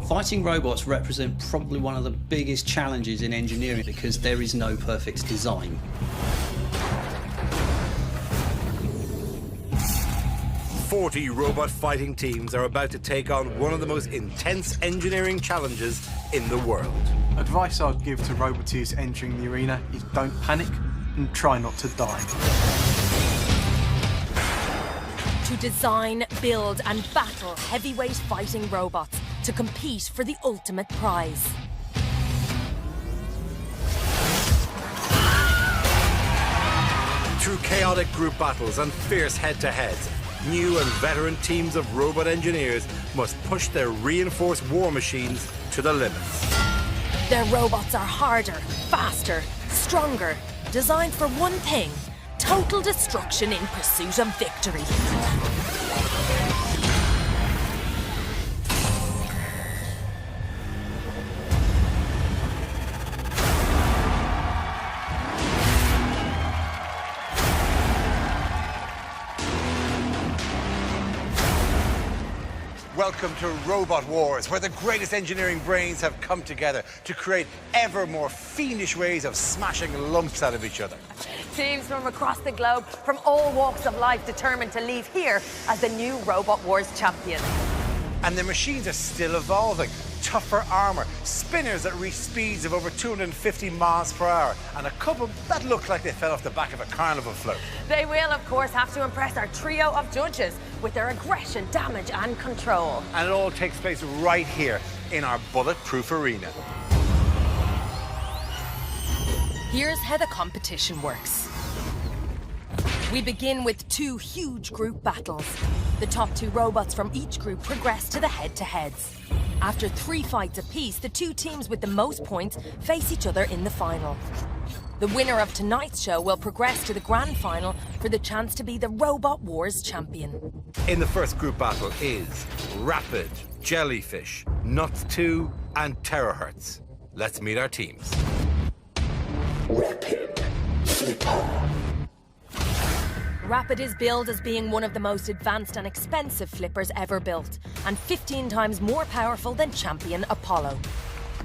Fighting robots represent probably one of the biggest challenges in engineering because there is no perfect design. "40 robot fighting teams are about to take on one of the most intense engineering challenges in the world. Advice I'd give to roboteers entering the arena is don't panic and try not to die. To design, build and battle heavyweight fighting robots to compete for the ultimate prize. Through chaotic group battles and fierce head-to-heads, new and veteran teams of robot engineers must push their reinforced war machines to the limits. Their robots are harder, faster, stronger, designed for one thing: total destruction in pursuit of victory. Welcome to Robot Wars, where the greatest engineering brains have come together to create ever more fiendish ways of smashing lumps out of each other. Teams from across the globe, from all walks of life, determined to leave here as the new Robot Wars champion. And the machines are still evolving. Tougher armour, spinners that reach speeds of over 250 miles per hour, and a couple that look like they fell off the back of a carnival float. They will, of course, have to impress our trio of judges with their aggression, damage and control. And it all takes place right here in our bulletproof arena. Here's how the competition works. We begin with 2 huge group battles. The top 2 robots from each group progress to the head-to-heads. After 3 fights apiece, the 2 teams with the most points face each other in the final. The winner of tonight's show will progress to the grand final for the chance to be the Robot Wars champion. In the first group battle is Rapid, Jellyfish, Nuts 2 and Terahertz. Let's meet our teams. Rapid Flipper. Rapid is billed as being one of the most advanced and expensive flippers ever built, and 15 times more powerful than champion Apollo.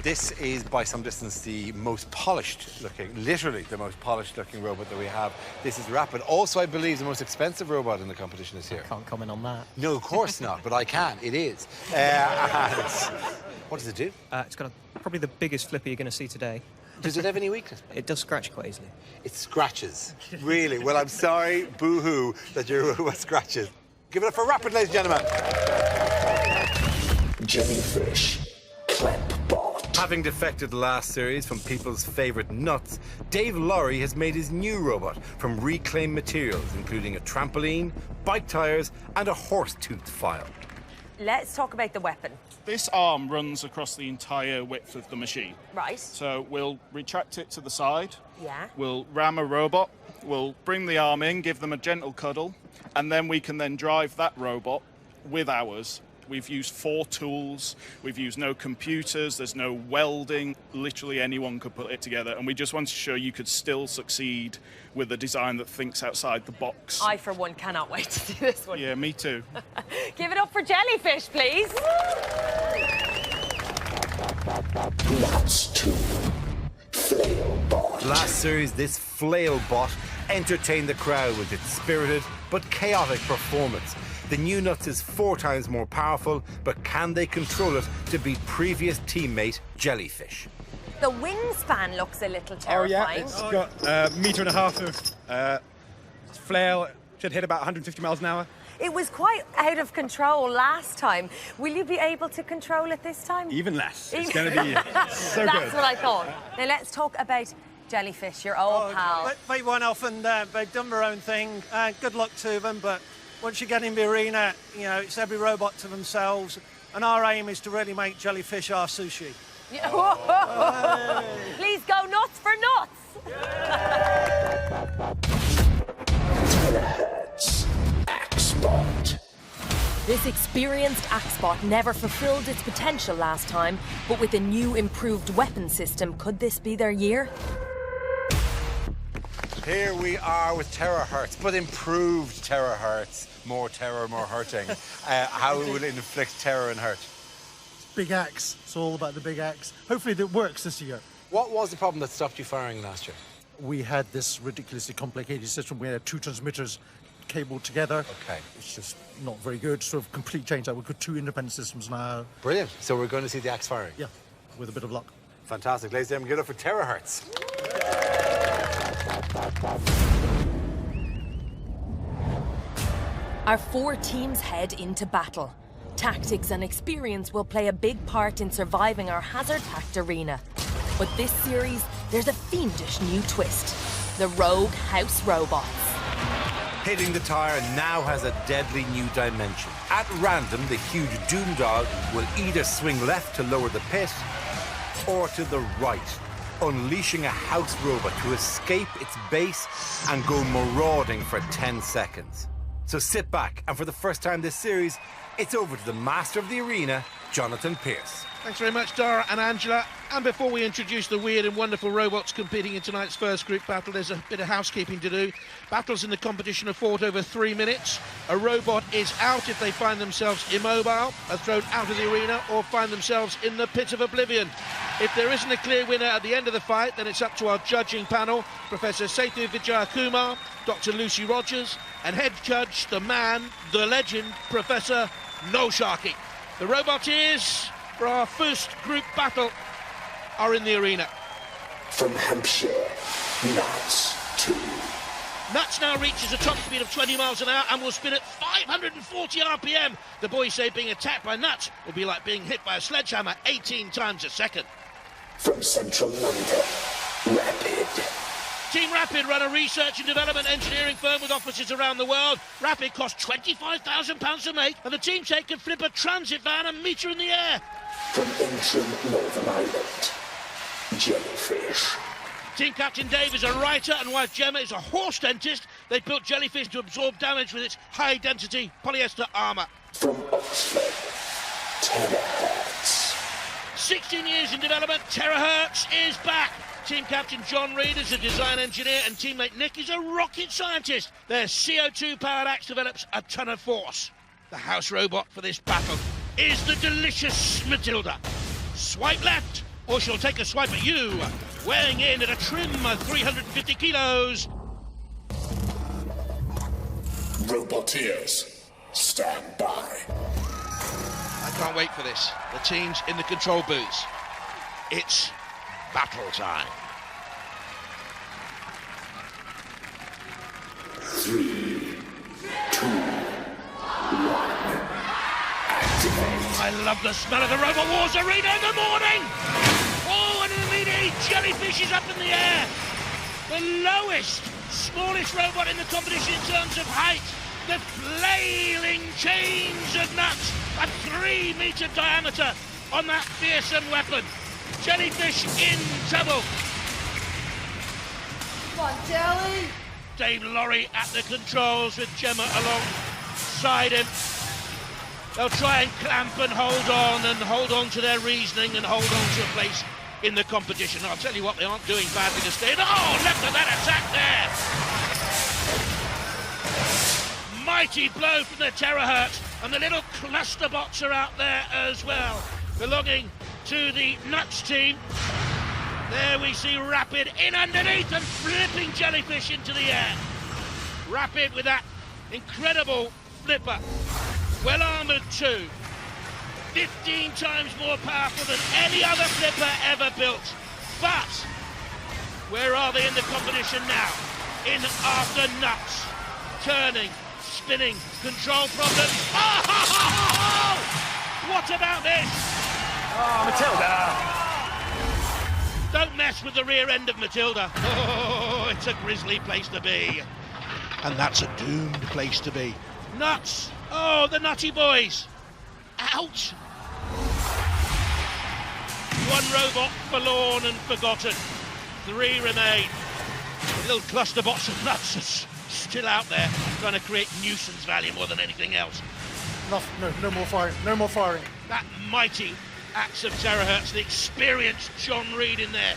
This is by some distance the most polished looking, literally the most polished looking robot that we have. This is Rapid. Also, I believe the most expensive robot in the competition is here. Can't comment on that. No, of course not, but I can. It is. And what does it do? It's got probably the biggest flipper you're going to see today. Does it have any weakness? It does scratch quite easily. It scratches. Really? Well, I'm sorry, boo-hoo, that your robot scratches. Give it up for Rapid, ladies and gentlemen. Jellyfish Clampbot. Having defected the last series from people's favourite nuts, Dave Laurie has made his new robot from reclaimed materials, including a trampoline, bike tyres and a horse-toothed file. Let's talk about the weapon. This arm runs across the entire width of the machine. Right. So we'll retract it to the side. Yeah. We'll ram a robot. We'll bring the arm in, give them a gentle cuddle, and then we can then drive that robot with ours. We've used 4 tools. We've used no computers. There's no welding. Literally anyone could put it together. And we just wanted to show you could still succeed with a design that thinks outside the box. I, for one, cannot wait to see this one. Yeah, me too. Give it up for Jellyfish, please. Nuts 2 Flailbot. Last series, this Flailbot entertained the crowd with its spirited but chaotic performance. The new Nuts is 4 times more powerful, but can they control it to beat previous teammate Jellyfish? The wingspan looks a little Oh yeah, terrifying. it's got a metre and a half of flail. Should hit about 150 miles an hour. It was quite out of control last time. Will you be able to control it this time? Even less. It's going to be so That's good. what I thought. Now let's talk about Jellyfish, your old pal. They went off and they've done their own thing. Good luck to them, but once you get in the arena, you know, it's every robot to themselves. And our aim is to really make Jellyfish our sushi. Please go nuts for nuts. Terahertz Axebot. This experienced Axebot never fulfilled its potential last time, but with a new improved weapon system, could this be their year? Here we are with Terahertz, but improved Terahertz. More terror, more hurting. How it will inflict terror and hurt? big axe. It's all about the big axe. Hopefully it works this year. What was the problem that stopped you firing last year? We had this ridiculously complicated system. We had 2 transmitters cabled together. Okay. It's just not very good. Sort of complete change. We've got 2 independent systems now. Brilliant. So we're going to see the axe firing? Yeah, with a bit of luck. Fantastic. Ladies and gentlemen, give it up for terahertz. Our 4 teams head into battle. Tactics and experience will play a big part in surviving our hazard-packed arena. But this series, there's a fiendish new twist. The rogue house robots. Hitting the tyre now has a deadly new dimension. At random, the huge Doom Dog will either swing left to lower the pit, or to the right, unleashing a house robot to escape its base and go marauding for 10 seconds. So sit back, and for the first time this series, it's over to the master of the arena, Jonathan Pierce. Thanks very much, Dara and Angela. And before we introduce the weird and wonderful robots competing in tonight's first group battle, there's a bit of housekeeping to do. Battles in the competition are fought over 3 minutes. A robot is out if they find themselves immobile, are thrown out of the arena, or find themselves in the pit of oblivion. If there isn't a clear winner at the end of the fight, then it's up to our judging panel, Professor Sethu Vijayakumar, Dr. Lucy Rogers, and head judge, the man, the legend, Professor No Sharky. The Roboteers, for our first group battle, are in the arena. From Hampshire, Nuts 2. Nuts now reaches a top speed of 20 miles an hour and will spin at 540 RPM. The boys say being attacked by Nuts will be like being hit by a sledgehammer 18 times a second. From Central London, Rapid. Team Rapid run a research and development engineering firm with offices around the world. Rapid costs £25,000 to make, and the team take can flip a transit van a metre in the air. From Antrim, Northern Ireland, Jellyfish. Team Captain Dave is a writer and wife Gemma is a horse dentist. They built Jellyfish to absorb damage with its high-density polyester armour. From Oxford, Terahertz. 16 years in development, Terahertz is back. Team Captain John Reed is a design engineer and teammate Nick is a rocket scientist. Their CO2-powered axe develops a ton of force. The house robot for this battle is the delicious Matilda. Swipe left, or she'll take a swipe at you, weighing in at a trim of 350 kilos. Roboteers, stand by. I can't wait for this. The team's in the control booths. It's battle time. 3, 2, 1. Activate. I love the smell of the Robot Wars arena in the morning! Oh, and immediately Jellyfish is up in the air! The lowest, smallest robot in the competition in terms of height. The flailing chains of Nuts, a 3-metre diameter on that fearsome weapon. Jellyfish in trouble. Come on, Jelly! Dave Laurie at the controls with Gemma alongside him. They'll try and clamp and hold on to their reasoning and hold on to a place in the competition. I'll tell you what, they aren't doing badly to stay in. Oh, left of that attack there! Mighty blow from the Terahertz, and the little cluster bots are out there as well, belonging to the Nuts team. There we see Rapid in underneath and flipping Jellyfish into the air. Rapid with that incredible flipper. Well armoured too. 15 times more powerful than any other flipper ever built. But where are they in the competition now? In after Nuts. Turning, spinning, control problems. Oh! What about this? Oh, Matilda! Don't mess with the rear end of Matilda. Oh, it's a grisly place to be. And that's a doomed place to be. Nuts! Oh, the Nutty boys! Out! One robot forlorn and forgotten. 3 remain. The little cluster bots of Nuts are still out there, trying to create nuisance value more than anything else. No more firing. No more firing. That mighty axe of Terahertz, the experienced John Reed in there.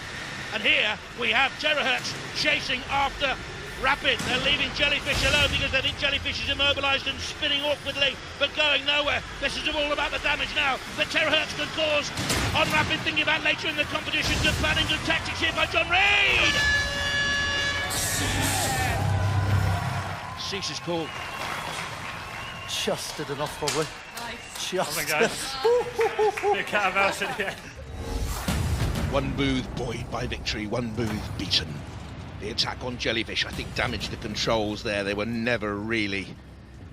And here we have Terahertz chasing after Rapid, they're leaving Jellyfish alone because they think Jellyfish is immobilised and spinning awkwardly, but going nowhere. This is all about the damage now that Terahertz can cause on Rapid, thinking about later in the competition. Good planning, good tactics here by John Reid. Cease is called. Just did enough, probably. Nice. Just. Big cat of ours at the end. One booth buoyed by victory, one booth beaten. The attack on Jellyfish, I think, damaged the controls there. They were never really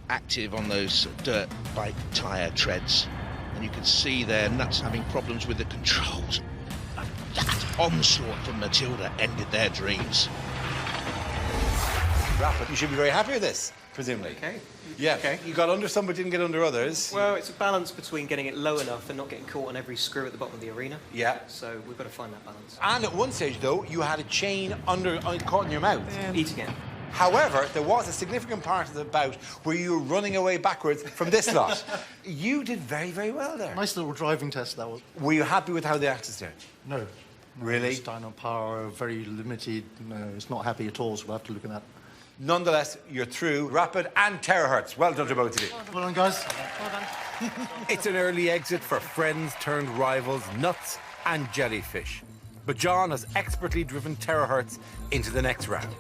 active on those dirt bike tyre treads. And you can see their nuts having problems with the controls. And that onslaught from Matilda ended their dreams. Rapid, you should be very happy with this, presumably. Okay. Yeah, Okay. you got under some but didn't get under others. Well, it's a balance between getting it low enough and not getting caught on every screw at the bottom of the arena. Yeah. So we've got to find that balance. And at one stage, though, you had a chain caught in your mouth. Eating it. However, there was a significant part of the bout where you were running away backwards from this lot. You did very, very well there. Nice little driving test, that was. Were you happy with how the axes did? No. Really? Down on power, very limited. No, it's not happy at all, so we'll have to look at that. Nonetheless, you're through. Rapid and Terahertz. Well done to both of you. Well done, guys. Well done. It's an early exit for friends turned rivals, Nuts and Jellyfish. But John has expertly driven Terahertz into the next round.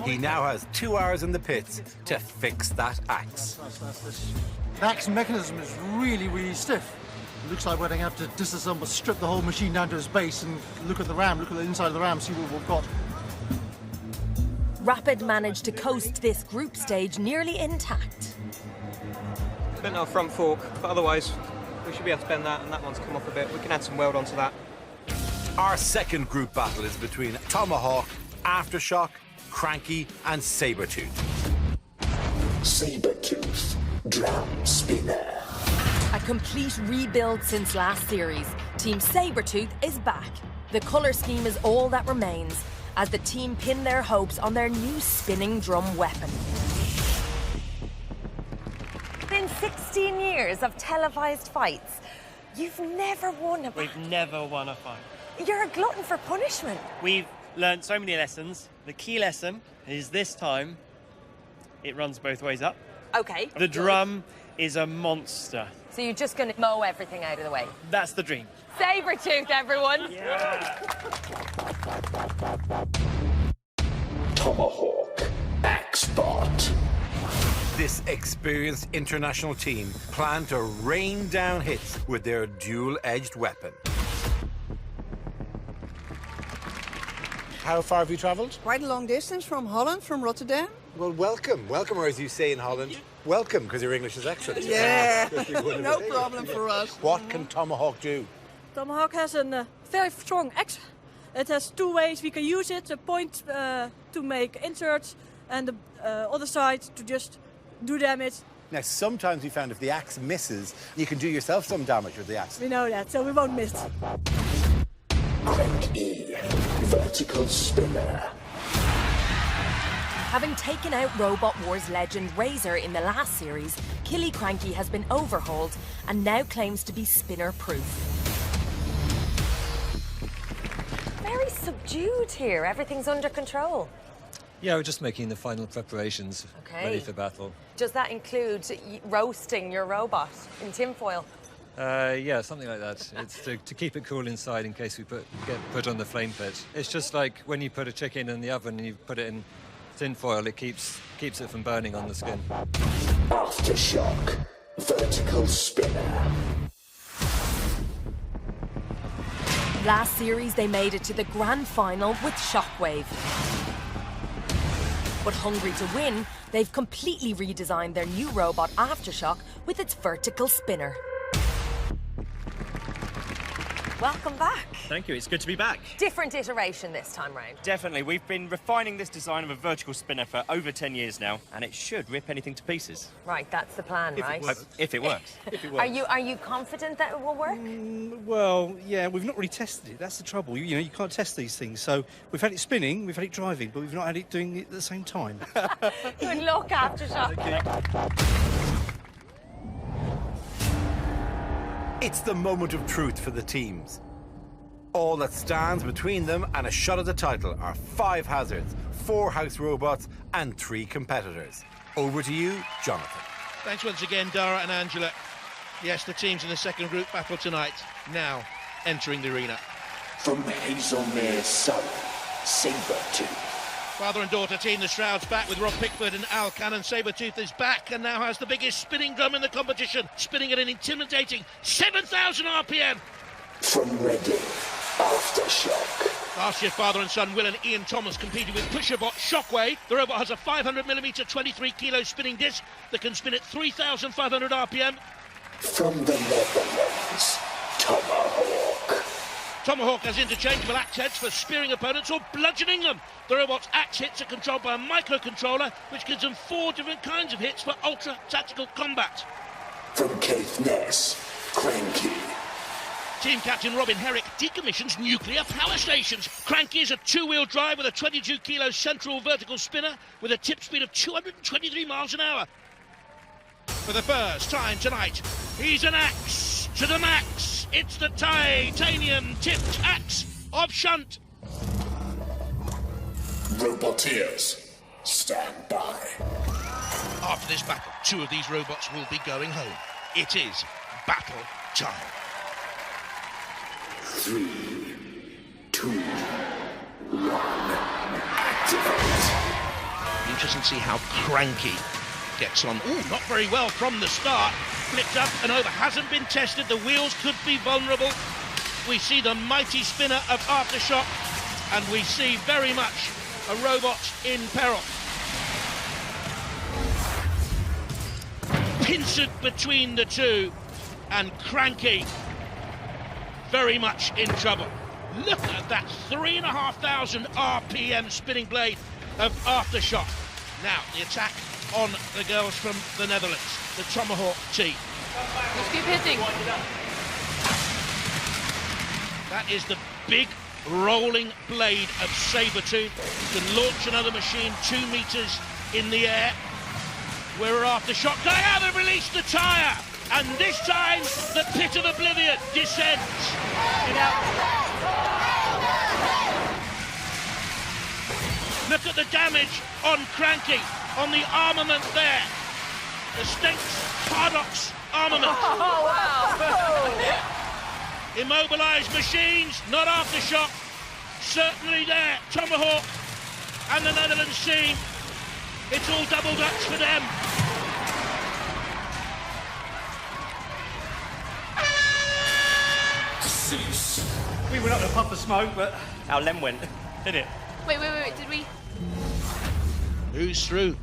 He now has 2 hours in the pits to fix that axe. The axe mechanism is really, really stiff. It looks like we're going to have to disassemble, strip the whole machine down to its base and look at the ram, look at the inside of the ram, see what we've got. Rapid managed to coast this group stage nearly intact. Bent our front fork, but otherwise we should be able to bend that, and that one's come off a bit. We can add some weld onto that. Our second group battle is between Tomahawk, Aftershock, Cranky and Sabretooth. Sabretooth, drum spinner. A complete rebuild since last series. Team Sabretooth is back. The colour scheme is all that remains as the team pin their hopes on their new spinning drum weapon. In 16 years of televised fights, you've never won a fight. We've never won a fight. You're a glutton for punishment. We've learned so many lessons. The key lesson is this time it runs both ways up. Okay. The drum is a monster. So you're just going to mow everything out of the way. That's the dream. Sabretooth, everyone. Tomahawk, Axebot. This experienced international team plan to rain down hits with their dual-edged weapon. How far have you travelled? Quite a long distance from Holland, from Rotterdam. Well, welcome. Welcome, or as you say in Holland, welcome, because your English is excellent. Yeah, no problem for us. What can Tomahawk do? Tomahawk has a very strong axe. It has two ways we can use it. A point to make inserts and the other side to just do damage. Now, sometimes we found if the axe misses, you can do yourself some damage with the axe. We know that, so we won't miss. Crank E, vertical spinner. Having taken out Robot Wars legend Razor in the last series, Killy Cranky has been overhauled and now claims to be spinner-proof. Very subdued here. Everything's under control. Yeah, we're just making the final preparations ready for battle. Does that include roasting your robot in tinfoil? Yeah, something like that. It's to keep it cool inside in case we get put on the flame pit. It's just like when you put a chicken in the oven and you put it in tin foil, it keeps it from burning on the skin. Aftershock, vertical spinner. Last series, they made it to the grand final with Shockwave. But hungry to win, they've completely redesigned their new robot Aftershock with its vertical spinner. Welcome back. Thank you, it's good to be back. Different iteration this time round. Definitely, we've been refining this design of a vertical spinner for over 10 years now, and it should rip anything to pieces. Right, that's the plan, right? If it works. If it works. Are you confident that it will work? Well, yeah, we've not really tested it. That's the trouble. You know, you can't test these things. So we've had it spinning, we've had it driving, but we've not had it doing it at the same time. Good luck, Aftershock. It's the moment of truth for the teams. All that stands between them and a shot at the title are 5 hazards, 4 house robots and 3 competitors. Over to you, Jonathan. Thanks once again, Dara and Angela. Yes, the teams in the second group battle tonight, now entering the arena. From Hazelmere Surrey, Sabretooth. Father and daughter team the Shrouds back with Rob Pickford and Al Cannon. Sabretooth is back and now has the biggest spinning drum in the competition, spinning at an intimidating 7,000 RPM. From Reading, Aftershock. Last year, father and son Will and Ian Thomas competed with Pusherbot Shockwave. The robot has a 500mm 23-kilo spinning disc that can spin at 3,500 RPM. From the Netherlands, Tomahawk. Tomahawk has interchangeable axe heads for spearing opponents or bludgeoning them. The robot's axe hits are controlled by a microcontroller, which gives them 4 different kinds of hits for ultra-tactical combat. From Caithness, Cranky. Team captain Robin Herrick decommissions nuclear power stations. Cranky is a 2-wheel drive with a 22-kilo central vertical spinner with a tip speed of 223 miles an hour. For the first time tonight, he's an axe to the max. It's the titanium tipped axe of Shunt. Roboteers, stand by. After this battle, 2 of these robots will be going home. It is battle time. 3, 2, 1, activate. Interesting to see how Cranky gets on. Ooh, not very well from the start. Flipped up and over, hasn't been tested. The wheels could be vulnerable. We see the mighty spinner of Aftershock, and we see very much a robot in peril. Pincered between the 2, and Cranky very much in trouble. Look at that 3,500 RPM spinning blade of Aftershock. Now, the attack on the girls from the Netherlands, the Tomahawk team. Just keep hitting. That is the big rolling blade of Sabretooth. Can launch another machine 2 meters in the air. We're Aftershock going out and release the tyre. And this time, the pit of oblivion descends. Look at the damage on Cranky, on the armament there. The Stenks Paradox armament. Oh, wow. Immobilised machines, not Aftershock. Certainly there, Tomahawk and the Netherlands team. It's all double Dutch for them. We went up to puff of smoke, but Our Lem went, didn't it? Wait, did we? Who's through?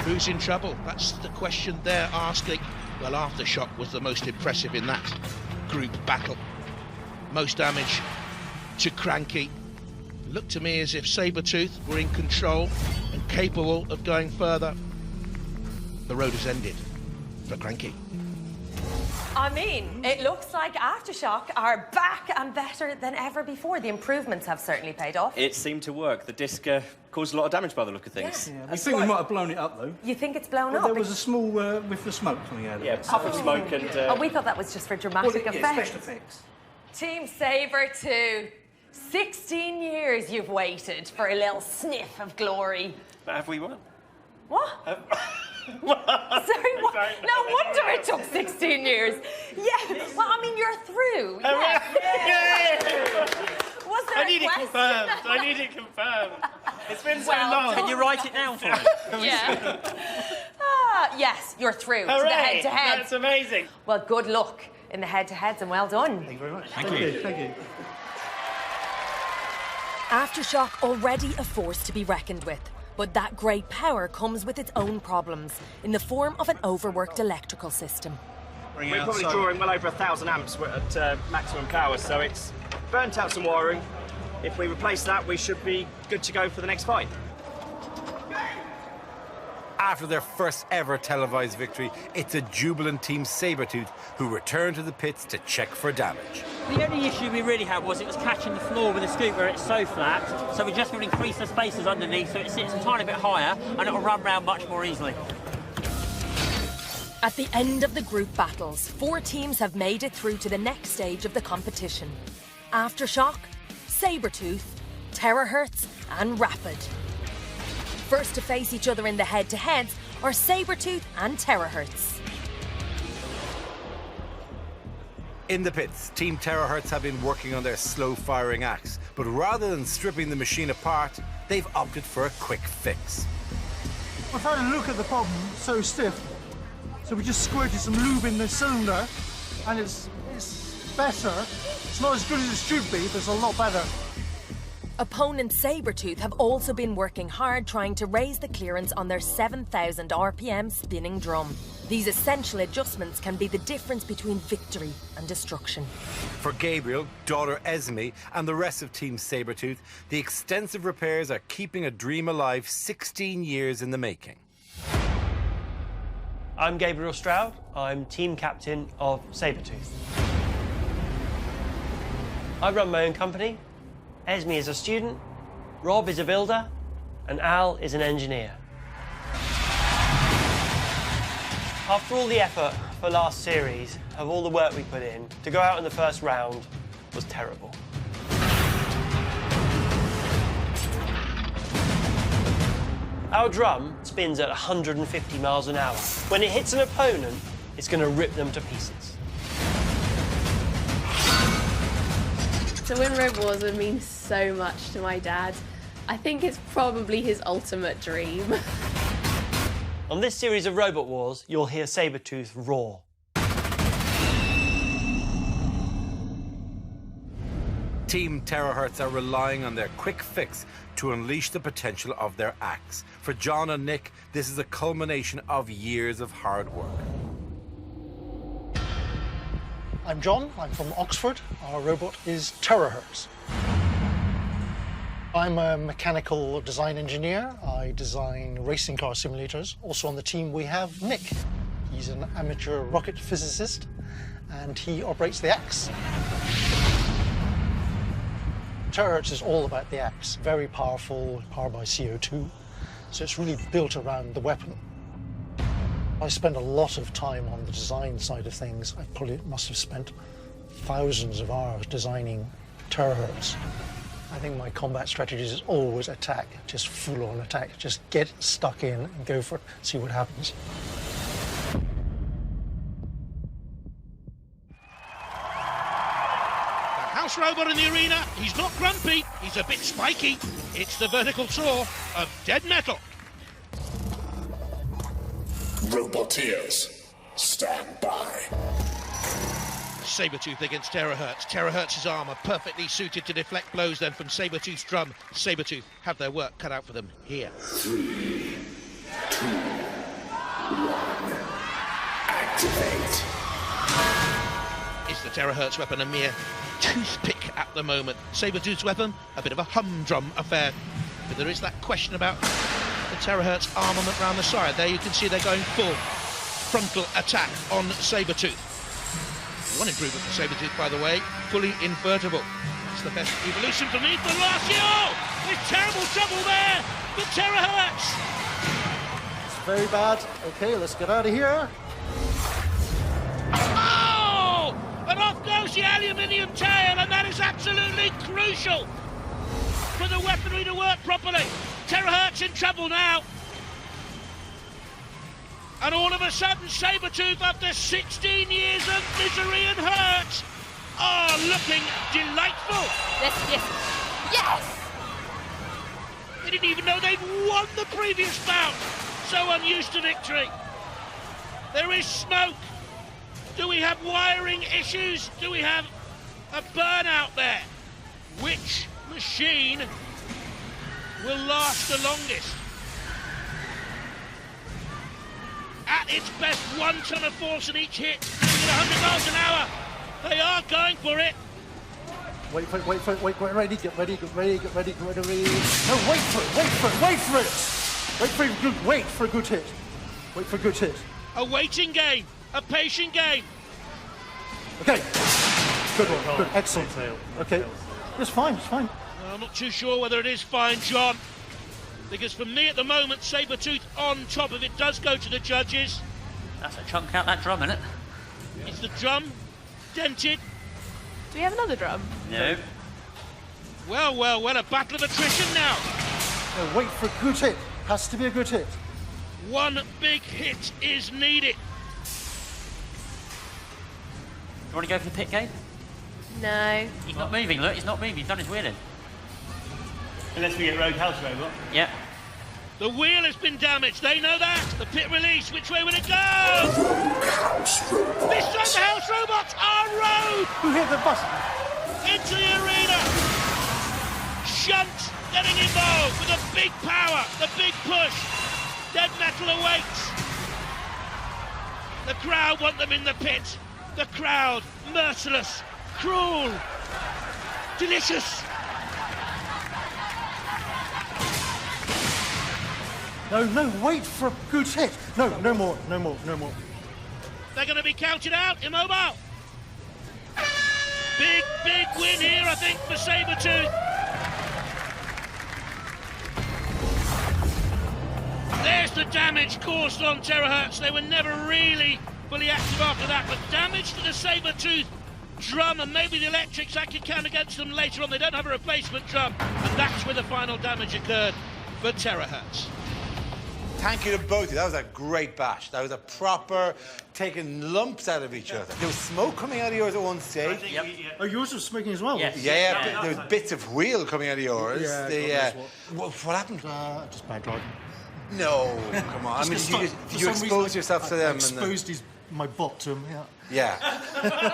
Who's in trouble? That's the question they're asking. Well, Aftershock was the most impressive in that group battle. Most damage to Cranky. Looked to me as if Sabretooth were in control and capable of going further. The road has ended for Cranky. I mean, it looks like Aftershock are back and better than ever before. The improvements have certainly paid off. It seemed to work. The disc caused a lot of damage by the look of things. Yeah, I think we might have blown it up, though. You think it's blown Well, up? there was a small whiff of smoke coming out of it. Yeah, puff of smoke and... Oh, we thought that was just for dramatic effect. Special effects. Team Sabretooth, 16 years you've waited for a little sniff of glory. But have we won? What? Sorry, what? No wonder it took 16 years. Yeah, well, I mean, you're through. Yeah. Was there I need a it question? confirmed. I need it confirmed. It's been so long. Can you write it down for us? Yeah. Yes, you're through to the Hooray! head-to-head. That's amazing. Well, good luck in the head-to-heads and well done. Thank you very much. Thank you. Thank you. Aftershock already a force to be reckoned with. But that great power comes with its own problems, in the form of an overworked electrical system. we're probably drawing well over 1,000 amps at maximum power, so it's burnt out some wiring. If we replace that, we should be good to go for the next fight. After their first ever televised victory, it's a jubilant Team Sabretooth who return to the pits to check for damage. The only issue we really had was it was catching the floor with the scoop where it's so flat, so we just would increase the spaces underneath so it sits a tiny bit higher and it'll run round much more easily. At the end of the group battles, 4 teams have made it through to the next stage of the competition. Aftershock Sabretooth, Terahertz and Rapid. First to face each other in the head-to-heads are Sabretooth and Terahertz. In the pits, Team Terahertz have been working on their slow-firing axe, but rather than stripping the machine apart, they've opted for a quick fix. I found a look at the problem so stiff, so we just squirted some lube in the cylinder, and it's better. It's not as good as it should be, but it's a lot better. Opponent Sabretooth have also been working hard trying to raise the clearance on their 7,000 RPM spinning drum. These essential adjustments can be the difference between victory and destruction. For Gabriel, daughter Esme, and the rest of Team Sabretooth, the extensive repairs are keeping a dream alive 16 years in the making. I'm Gabriel Stroud. I'm team captain of Sabretooth. I run my own company. Esme is a student, Rob is a builder, and Al is an engineer. After all the effort for last series, of all the work we put in, to go out in the first round was terrible. Our drum spins at 150 miles an hour. When it hits an opponent, it's going to rip them to pieces. To win Road Wars would mean so much to my dad. I think it's probably his ultimate dream. On this series of Robot Wars, you'll hear Sabretooth roar. Team Terahertz are relying on their quick fix to unleash the potential of their axe. For John and Nick, this is a culmination of years of hard work. I'm John, I'm from Oxford. Our robot is Terahertz. I'm a mechanical design engineer. I design racing car simulators. Also on the team we have Nick. He's an amateur rocket physicist and he operates the axe. Terahertz is all about the axe. Very powerful, powered by CO2. So it's really built around the weapon. I spend a lot of time on the design side of things. I probably must have spent thousands of hours designing Terahertz. I think my combat strategy is always attack, just full-on attack. Just get stuck in and go for it, see what happens. House robot in the arena, he's not grumpy, he's a bit spiky. It's the vertical saw of dead metal. Roboteers, stand by. Sabretooth against Terahertz. Terahertz's armour perfectly suited to deflect blows then from Sabretooth's drum. Sabretooth have their work cut out for them here. 3, 2, 1, activate. Is the Terahertz weapon a mere toothpick at the moment? Sabretooth's weapon, a bit of a humdrum affair. But there is that question about the Terahertz armament round the side. There you can see they're going full frontal attack on Sabretooth. One improvement for Sabretooth, by the way, fully invertible. It's the best evolution for me for last year. Oh, there's terrible trouble there for Terahertz. It's very bad. Okay, let's get out of here. Oh! And off goes the aluminium tail, and that is absolutely crucial for the weaponry to work properly. Terahertz in trouble now. And all of a sudden, Sabretooth, after 16 years of misery and hurt, are looking delightful. Yes! They didn't even know they'd won the previous bout. So unused to victory. There is smoke. Do we have wiring issues? Do we have a burnout there? Which machine will last the longest? At its best, 1 ton of force in each hit, at 100 miles an hour. They are going for it. Wait, get ready. No, wait for a good hit. Wait for a good hit. A waiting game, a patient game. Okay. Good one, good, excellent. Okay, it's fine. I'm not too sure whether it is fine, John. Because for me at the moment, Sabretooth on top of it does go to the judges. That's a chunk out that drum, isn't it? Is the drum dented? Do we have another drum? No. Well, well, well, a battle of attrition now. Wait for a good hit. Has to be a good hit. One big hit is needed. You want to go for the pit gate? No. He's not moving, look, he's not moving, he's done his wheeling. Unless we get Roadhouse Robot. Yeah. The wheel has been damaged, they know that. The pit release, which way will it go? This time the house robots are road! Who hit the button? Into the arena! Shunt getting involved with the big power, the big push. Dead metal awaits. The crowd want them in the pit. The crowd, merciless, cruel, delicious. No, wait for a good hit. No more. They're going to be counted out, Immobile. Big win here, I think, for Sabretooth. There's the damage caused on Terahertz. They were never really fully active after that, but damage to the Sabretooth drum, and maybe the electrics that could count against them later on. They don't have a replacement drum, and that's where the final damage occurred for Terahertz. Thank you to both of you. That was a great bash. That was a proper taking lumps out of each other. There was smoke coming out of yours at one stage. Oh, yours was smoking as well? Yes. Yeah, there was bits of wheel coming out of yours. Yeah, what happened? Just bad driving. No, come on. I mean, did you expose yourself to them? I exposed my butt to him, Yeah.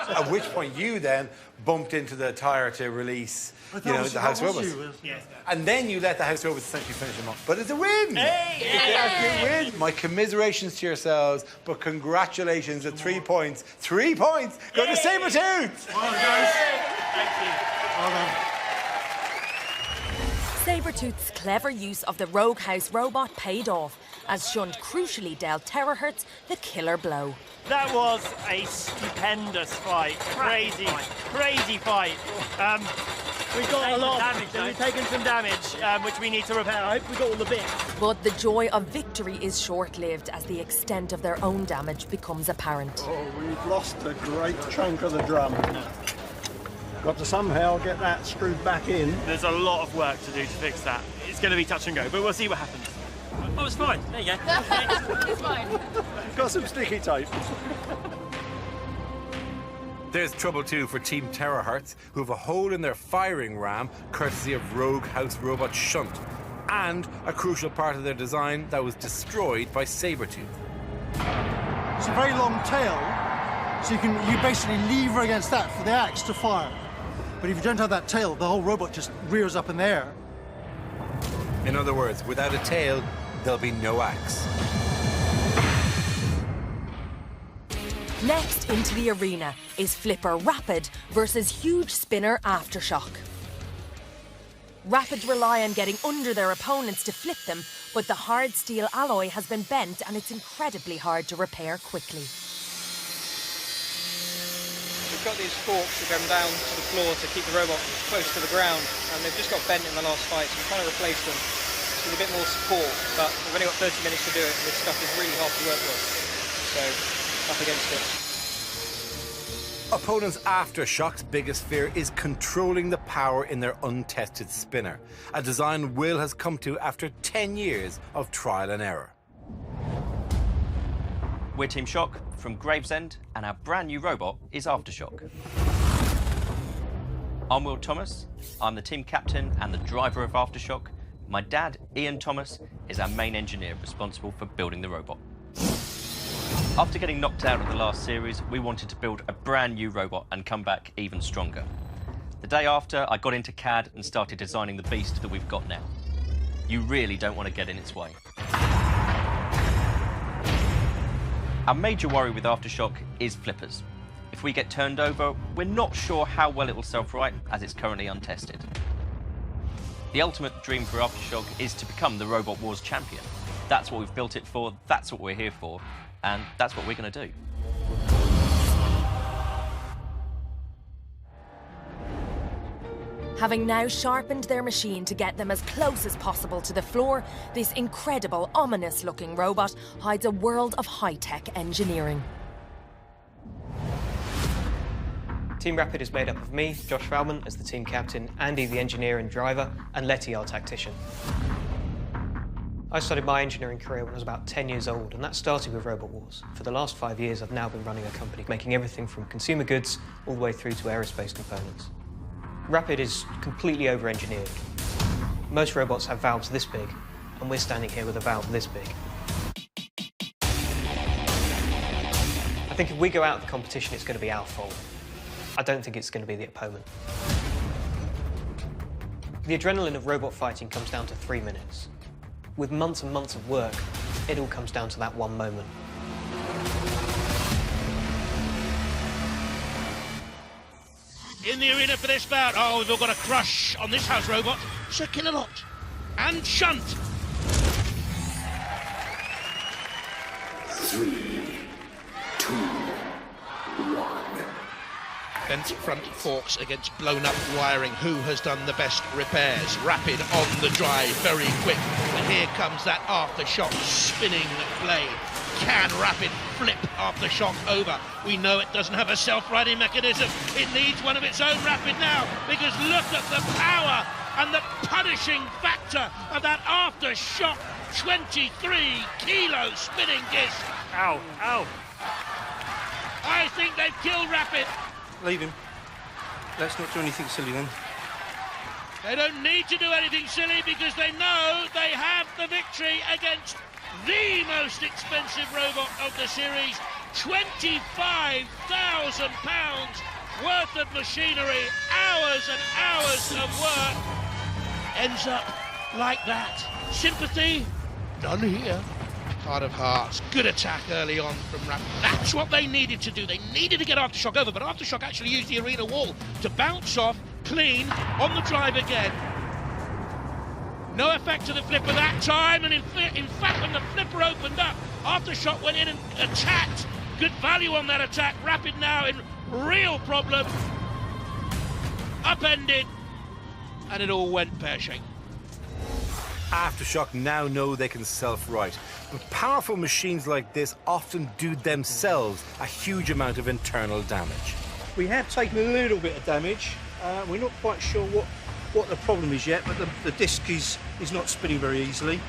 At which point you then bumped into the tyre to release, the house robots. Yes. And then you let the house robots essentially finish them off. But it's a win! Hey! It's a win! My commiserations to yourselves, but congratulations at 3 points. 3 points! Go to Sabretooth! Well done, guys. Thank you. Well done. Sabretooth's clever use of the rogue house robot paid off, as Shunt crucially dealt Terahertz the killer blow. That was a stupendous fight. Crazy fight. We've got a lot of damage. We've taken some damage, which we need to repair. I hope we got all the bits. But the joy of victory is short-lived as the extent of their own damage becomes apparent. Oh, we've lost a great chunk of the drum. Got to somehow get that screwed back in. There's a lot of work to do to fix that. It's going to be touch and go, but we'll see what happens. Oh, it's fine. There you go. It's fine. Got some sticky tape. There's trouble too for Team Terahertz, who have a hole in their firing ram courtesy of rogue house robot Shunt, and a crucial part of their design that was destroyed by Sabretooth. It's a very long tail, so you basically lever against that for the axe to fire. But if you don't have that tail, the whole robot just rears up in the air. In other words, without a tail, there'll be no axe. Next into the arena is Flipper Rapid versus Huge Spinner Aftershock. Rapids rely on getting under their opponents to flip them, but the hard steel alloy has been bent and it's incredibly hard to repair quickly. We've got these forks that come down to the floor to keep the robot close to the ground, and they've just got bent in the last fight, so we're trying to replace them with a bit more support, but we've only got 30 minutes to do it, and this stuff is really hard to work with, so up against it. Opponents Aftershock's biggest fear is controlling the power in their untested spinner, a design Will has come to after 10 years of trial and error. We're Team Shock from Gravesend, and our brand new robot is Aftershock. I'm Will Thomas. I'm the team captain and the driver of Aftershock. My dad, Ian Thomas, is our main engineer responsible for building the robot. After getting knocked out of the last series, we wanted to build a brand new robot and come back even stronger. The day after, I got into CAD and started designing the beast that we've got now. You really don't want to get in its way. Our major worry with Aftershock is flippers. If we get turned over, we're not sure how well it will self-right, as it's currently untested. The ultimate dream for Aftershock is to become the Robot Wars champion. That's what we've built it for, that's what we're here for, and that's what we're going to do. Having now sharpened their machine to get them as close as possible to the floor, this incredible, ominous-looking robot hides a world of high-tech engineering. Team Rapid is made up of me, Josh Rowman, as the team captain, Andy, the engineer and driver, and Letty, our tactician. I started my engineering career when I was about 10 years old, and that started with Robot Wars. For the last 5 years, I've now been running a company making everything from consumer goods all the way through to aerospace components. Rapid is completely over-engineered. Most robots have valves this big, and we're standing here with a valve this big. I think if we go out of the competition, it's going to be our fault. I don't think it's going to be the opponent. The adrenaline of robot fighting comes down to 3 minutes. With months and months of work, it all comes down to that one moment. In the arena for this bout, oh, we've all got a crush on this house robot, Sir Killalot and Shunt. 3, 2, 1. Bent front forks against blown-up wiring. Who has done the best repairs? Rapid on the drive, very quick. And here comes that aftershock spinning blade. Can Rapid flip aftershock over? We know it doesn't have a self-righting mechanism. It needs one of its own, Rapid, now, because look at the power and the punishing factor of that aftershock 23-kilo spinning disc. Ow, ow. I think they've killed Rapid. Leave him. Let's not do anything silly then. They don't need to do anything silly because they know they have the victory against the most expensive robot of the series. £25,000 worth of machinery, hours and hours of work. Ends up like that. Sympathy? None here. Heart of hearts, good attack early on from Rapid. That's what they needed to do. They needed to get Aftershock over, but Aftershock actually used the arena wall to bounce off, clean, on the drive again. No effect to the flipper that time, and in fact, when the flipper opened up, Aftershock went in and attacked. Good value on that attack. Rapid now in real problem. Upended, and it all went pear-shaped. Aftershock now know they can self-right, but powerful machines like this often do themselves a huge amount of internal damage. We have taken a little bit of damage. We're not quite sure what the problem is yet, but the disc is not spinning very easily.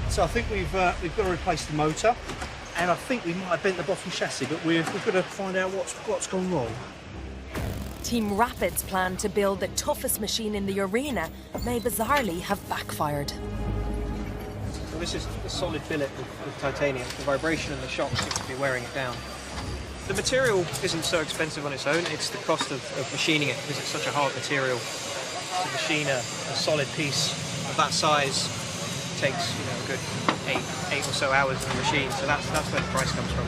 So I think we've got to replace the motor, and I think we might have bent the bottom chassis, but we've got to find out what's gone wrong. Team Rapid's plan to build the toughest machine in the arena may bizarrely have backfired. So this is a solid billet with titanium. The vibration and the shock seems to be wearing it down. The material isn't so expensive on its own, it's the cost of machining it, because it's such a hard material. To machine a solid piece of that size takes, a good eight or so hours in the machine, so that's where the price comes from.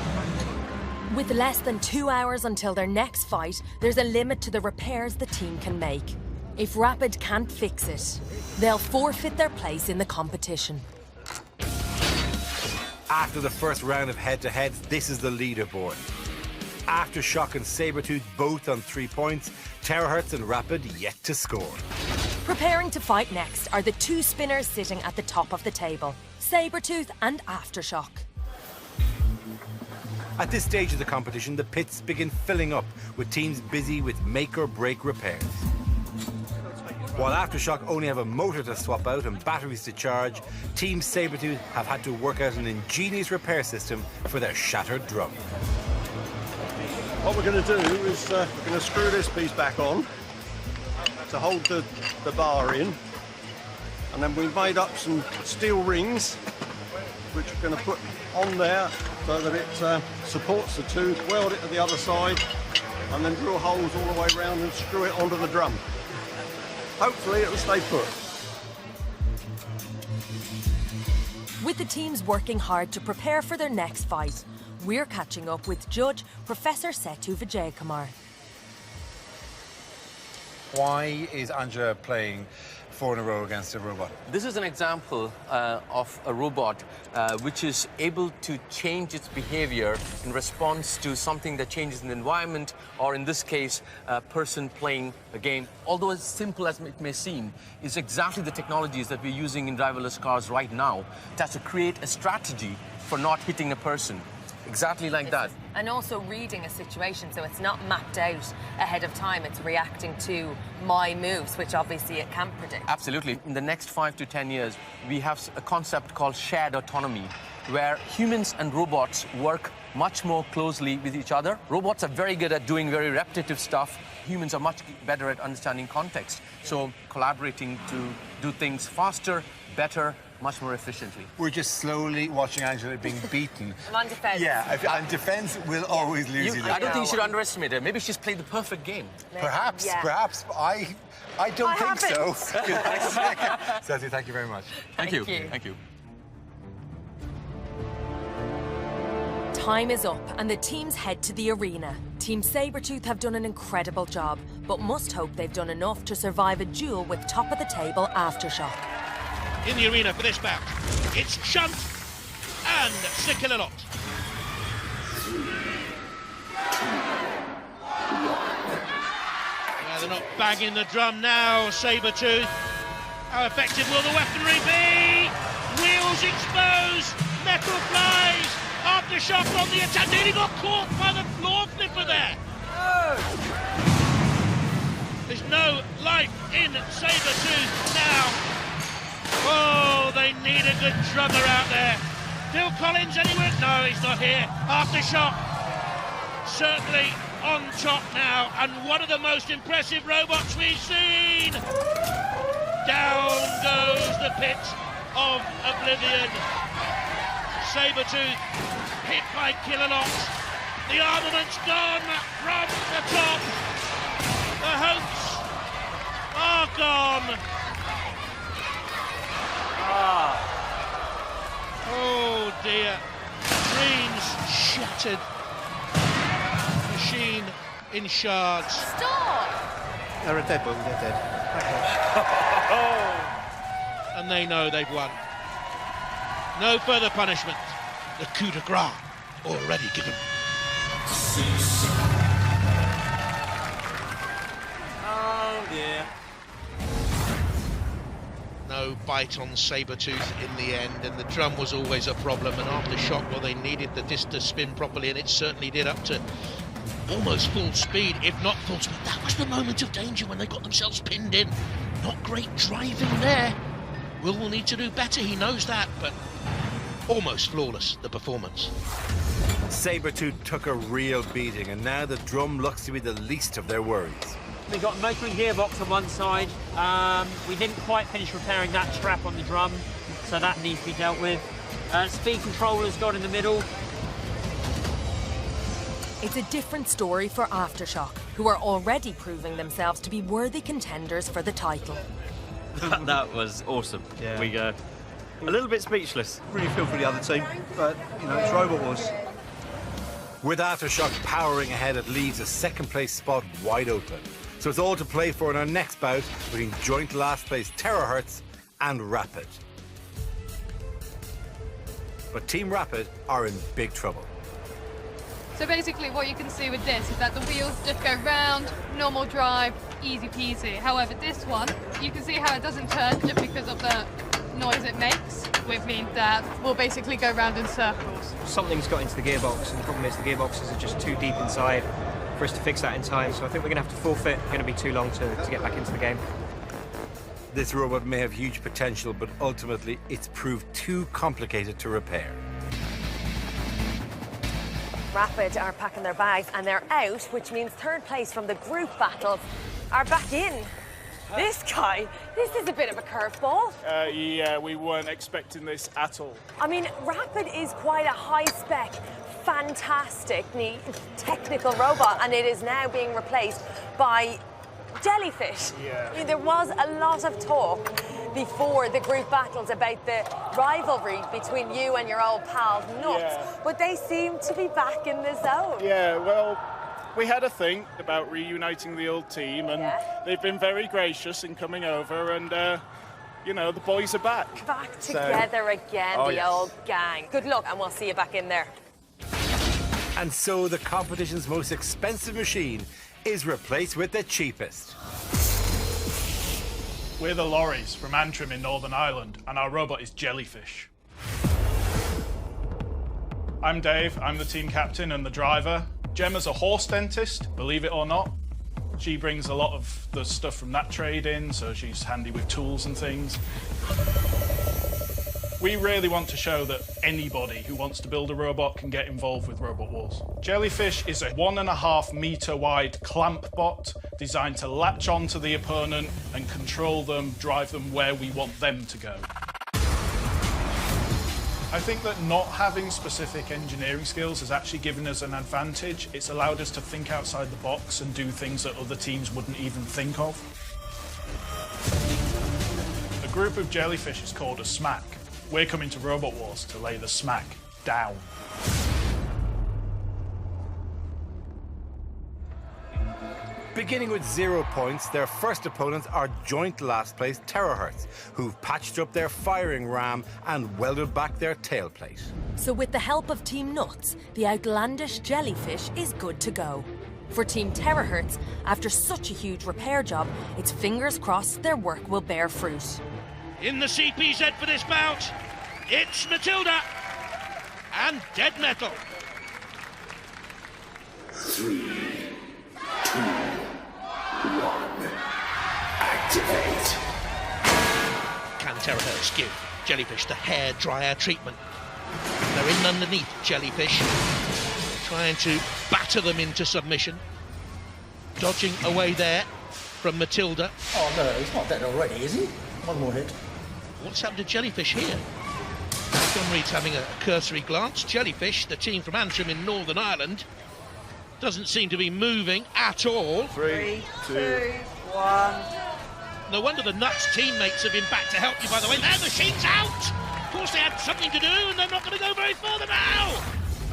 With less than 2 hours until their next fight, there's a limit to the repairs the team can make. If Rapid can't fix it, they'll forfeit their place in the competition. After the first round of head-to-heads, this is the leaderboard. Aftershock and Sabretooth both on 3 points, Terahertz and Rapid yet to score. Preparing to fight next are the two spinners sitting at the top of the table, Sabretooth and Aftershock. At this stage of the competition, the pits begin filling up, with teams busy with make-or-break repairs. While Aftershock only have a motor to swap out and batteries to charge, Team Sabretooth have had to work out an ingenious repair system for their shattered drum. What we're going to do is we're going to screw this piece back on to hold the bar in, and then we've made up some steel rings which we're going to put on there so that it supports the tooth, weld it to the other side, and then drill holes all the way around and screw it onto the drum. Hopefully it will stay put. With the teams working hard to prepare for their next fight, we're catching up with Judge Professor Setu Vijaykumar. Why is Anja playing 4 in a row against a robot? This is an example of a robot which is able to change its behavior in response to something that changes in the environment, or in this case, a person playing a game. Although as simple as it may seem, is exactly the technologies that we're using in driverless cars right now. That's to create a strategy for not hitting a person. Exactly like that. And also reading a situation, so it's not mapped out ahead of time, it's reacting to my moves, which obviously it can't predict. Absolutely. In the next 5 to 10 years, we have a concept called shared autonomy, where humans and robots work much more closely with each other. Robots are very good at doing very repetitive stuff. Humans are much better at understanding context. So collaborating to do things faster, better, much more efficiently. We're just slowly watching Angela being beaten. I'm on defence. Yeah, and defence will always lose you. I don't think you should underestimate her. Maybe she's played the perfect game. Perhaps. I don't think so. Ceci, thank you very much. Thank you. Thank you. Time is up and the teams head to the arena. Team Sabretooth have done an incredible job, but must hope they've done enough to survive a duel with top-of-the-table Aftershock. In the arena for this bout, it's Shunt and Sikililot. They're not banging the drum now, Sabretooth. How effective will the weaponry be? Wheels exposed, metal flies, Aftershock on the attack. Nearly got caught by the floor flipper there. There's no life in Sabretooth now. Oh, they need a good drummer out there. Phil Collins anywhere? No, he's not here. Aftershock certainly on top now, and one of the most impressive robots we've seen. Down goes the pit of oblivion. Sabretooth hit by Killalot. The armament's gone from the top. The hopes are gone. Oh dear. Dreams shattered. Machine in shards. Stop! They're dead, but they're dead. And they know they've won. No further punishment. The coup de grace already given. Oh dear. No bite on Sabretooth in the end, and the drum was always a problem, and Aftershock, well, they needed the disc to spin properly, and it certainly did up to almost full speed, if not full speed. That was the moment of danger when they got themselves pinned in. Not great driving there. Will need to do better, he knows that, but almost flawless, the performance. Sabretooth took a real beating, and now the drum looks to be the least of their worries. We've got motor and gearbox on one side. We didn't quite finish repairing that strap on the drum, so that needs to be dealt with. Speed controller's got in the middle. It's a different story for Aftershock, who are already proving themselves to be worthy contenders for the title. That was awesome. Yeah. We go a little bit speechless. Really feel for the other team, but, you know, it's Robot Wars. With Aftershock powering ahead, it leaves a second-place spot wide open. So it's all to play for in our next bout between joint last-place Terahertz and Rapid. But Team Rapid are in big trouble. So basically what you can see with this is that the wheels just go round, normal drive, easy peasy. However, this one, you can see how it doesn't turn just because of the noise it makes, which means that we'll basically go round in circles. Something's got into the gearbox, and the problem is the gearboxes are just too deep inside for us to fix that in time, so I think we're going to have to forfeit. It's going to be too long to get back into the game. This robot may have huge potential, but ultimately it's proved too complicated to repair. Rapid are packing their bags and they're out, which means third place from the group battles are back in. This guy, this is a bit of a curveball. Yeah, we weren't expecting this at all. I mean, Rapid is quite a high-spec, fantastic, technical robot, and it is now being replaced by Jellyfish. Yeah. I mean, there was a lot of talk before the group battles about the rivalry between you and your old pal Nuts, but they seem to be back in the zone. Yeah, well, we had a think about reuniting the old team, and they've been very gracious in coming over, and you know, the boys are back. Back together again, the old gang. Good luck, and we'll see you back in there. And so the competition's most expensive machine is replaced with the cheapest. We're the lorries from Antrim in Northern Ireland, and our robot is Jellyfish. I'm Dave, I'm the team captain and the driver. Gemma's a horse dentist, believe it or not. She brings a lot of the stuff from that trade in, so she's handy with tools and things. We really want to show that anybody who wants to build a robot can get involved with Robot Wars. Jellyfish is a 1.5 metre wide clamp bot designed to latch onto the opponent and control them, drive them where we want them to go. I think that not having specific engineering skills has actually given us an advantage. It's allowed us to think outside the box and do things that other teams wouldn't even think of. A group of jellyfish is called a smack. We're coming to Robot Wars to lay the smack down. Beginning with 0 points, their first opponents are joint last place Terahertz, who've patched up their firing ram and welded back their tailplate. So with the help of Team Nuts, the outlandish jellyfish is good to go. For Team Terahertz, after such a huge repair job, it's fingers crossed their work will bear fruit. In the CPZ for this bout, it's Matilda and Dead Metal. 3, 2, 1. Activate. Can Terahertz give Jellyfish the hair dryer treatment? They're in underneath Jellyfish, trying to batter them into submission. Dodging away there from Matilda. Oh no, he's not dead already, is he? One more hit. What's happened to Jellyfish here? John Reed's having a cursory glance. Jellyfish, the team from Antrim in Northern Ireland, doesn't seem to be moving at all. 3, 2, 1. No wonder the Nuts teammates have been back to help you, by the way. Their machine's out! Of course they had something to do, and they're not going to go very further now!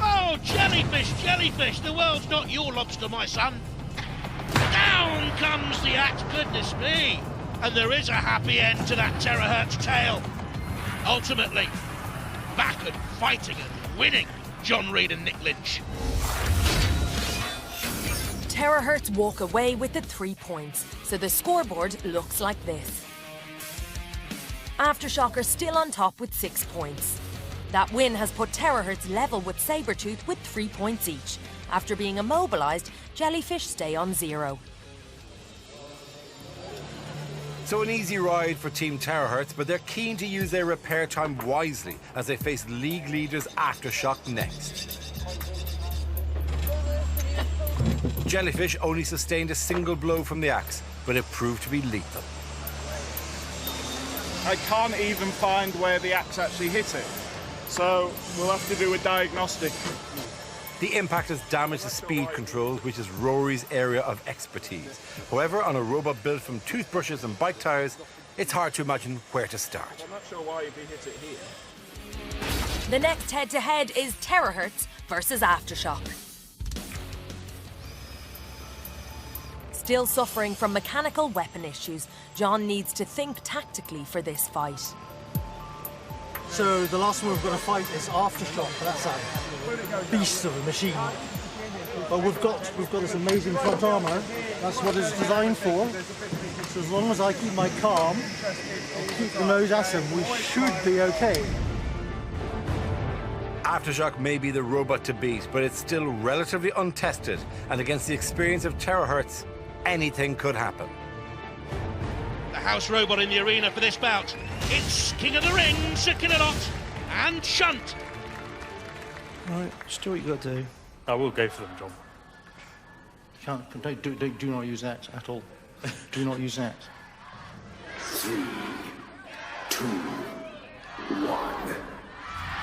Oh, Jellyfish, Jellyfish, the world's not your lobster, my son. Down comes the axe, goodness me. And there is a happy end to that Terahertz tale. Ultimately, back and fighting and winning, John Reed and Nick Lynch. Terahertz walk away with the 3 points, so the scoreboard looks like this. Aftershock are still on top with 6 points. That win has put Terahertz level with Sabretooth with 3 points each. After being immobilised, Jellyfish stay on 0. So an easy ride for Team Terahertz, but they're keen to use their repair time wisely as they face league leaders Aftershock next. Jellyfish only sustained a single blow from the axe, but it proved to be lethal. I can't even find where the axe actually hit it, so we'll have to do a diagnostic. The impact has damaged the speed control, which is Rory's area of expertise. However, on a robot built from toothbrushes and bike tyres, it's hard to imagine where to start. I'm not sure why he hit it here. The next head-to-head is Terahertz versus Aftershock. Still suffering from mechanical weapon issues, John needs to think tactically for this fight. So the last one we're going to fight is Aftershock. That's a beast of a machine. But we've got this amazing front armour. That's what it's designed for. So as long as I keep my calm and keep the nose at him, we should be okay. Aftershock may be the robot to beat, but it's still relatively untested, and against the experience of Terahertz, anything could happen. The house robot in the arena for this bout. It's King of the Ring, Sir Killalot, and Shunt. Right, just do what you got to do. I will go for them, John. Do not use that at all. Do not use that. 3, 2, 1.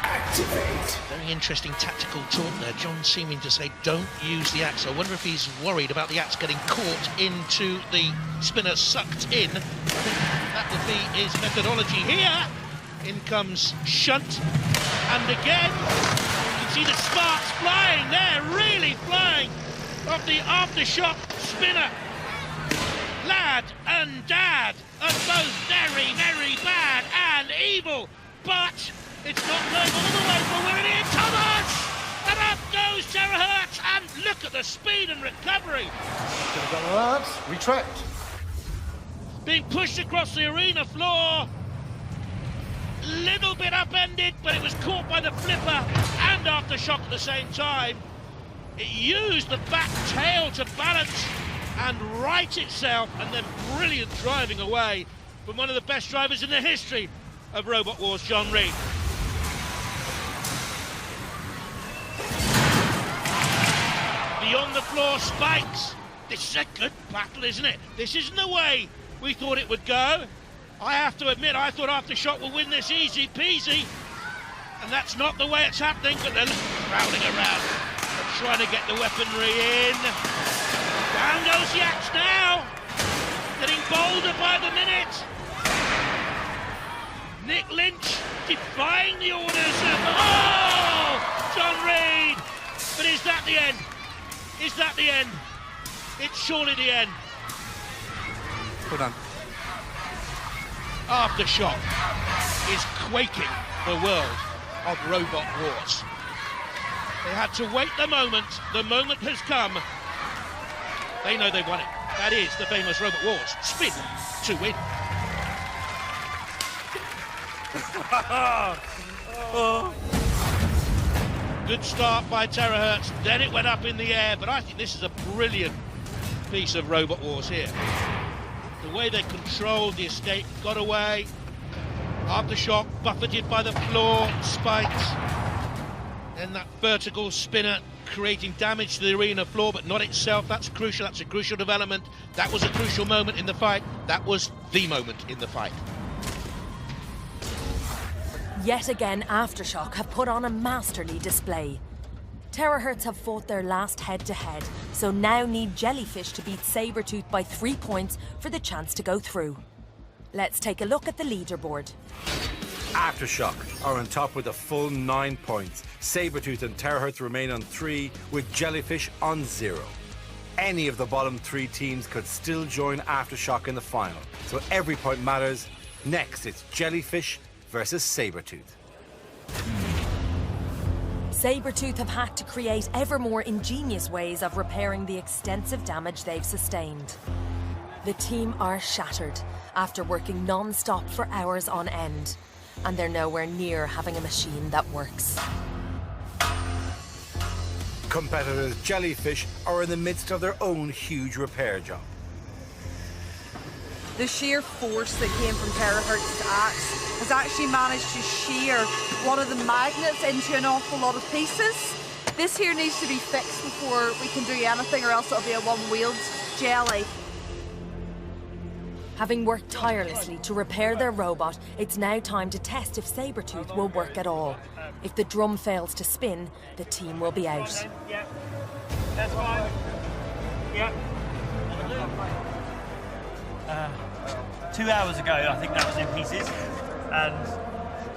Activate. Very interesting tactical talk there. John seeming to say, don't use the axe. I wonder if he's worried about the axe getting caught into the spinner, sucked in. I think that would be his methodology here. In comes Shunt. And again, you can see the sparks flying there, really flying off the Aftershock spinner. Lad and Dad are both very, very bad and evil, but it's not going all the way for William Thomas! And up goes Terahertz, and look at the speed and recovery. Retract. Being pushed across the arena floor. Little bit upended, but it was caught by the flipper and and Aftershock at the same time. It used the back tail to balance and right itself, and then brilliant driving away from one of the best drivers in the history of Robot Wars, John Reed. Beyond the floor spikes. This is a good battle, isn't it? This isn't the way we thought it would go. I have to admit, I thought Aftershock would win this easy peasy, and that's not the way it's happening, but they're crowding around and trying to get the weaponry in. Down goes the axe now, getting bolder by the minute. Nick Lynch defying the orders of... Oh! John Reed! But is that the end? Is that the end? It's surely the end. Hold on. Aftershock is quaking the world of Robot Wars. They had to wait the moment. The moment has come. They know they've won it. That is the famous Robot Wars. Spin to win. Good start by Terahertz. Then it went up in the air. But I think this is a brilliant piece of Robot Wars here. The way they controlled the escape, got away. Aftershock buffeted by the floor spikes. Then that vertical spinner creating damage to the arena floor, but not itself. That's crucial. That's a crucial development. That was a crucial moment in the fight. That was the moment in the fight. Yet again, Aftershock have put on a masterly display. Terahertz have fought their last head-to-head, so now need Jellyfish to beat Sabretooth by 3 points for the chance to go through. Let's take a look at the leaderboard. Aftershock are on top with a full 9 points. Sabretooth and Terahertz remain on 3, with Jellyfish on 0. Any of the bottom 3 teams could still join Aftershock in the final, so every point matters. Next, it's Jellyfish versus Sabretooth. Sabretooth have had to create ever more ingenious ways of repairing the extensive damage they've sustained. The team are shattered after working non-stop for hours on end, and they're nowhere near having a machine that works. Competitors Jellyfish are in the midst of their own huge repair job. The sheer force that came from Terahertz's axe has actually managed to shear one of the magnets into an awful lot of pieces. This here needs to be fixed before we can do anything, or else it'll be a one-wheeled jelly. Having worked tirelessly to repair their robot, it's now time to test if Sabretooth will work at all. If the drum fails to spin, the team will be out. Yeah, that's fine. Yeah. 2 hours ago, I think that was in pieces, and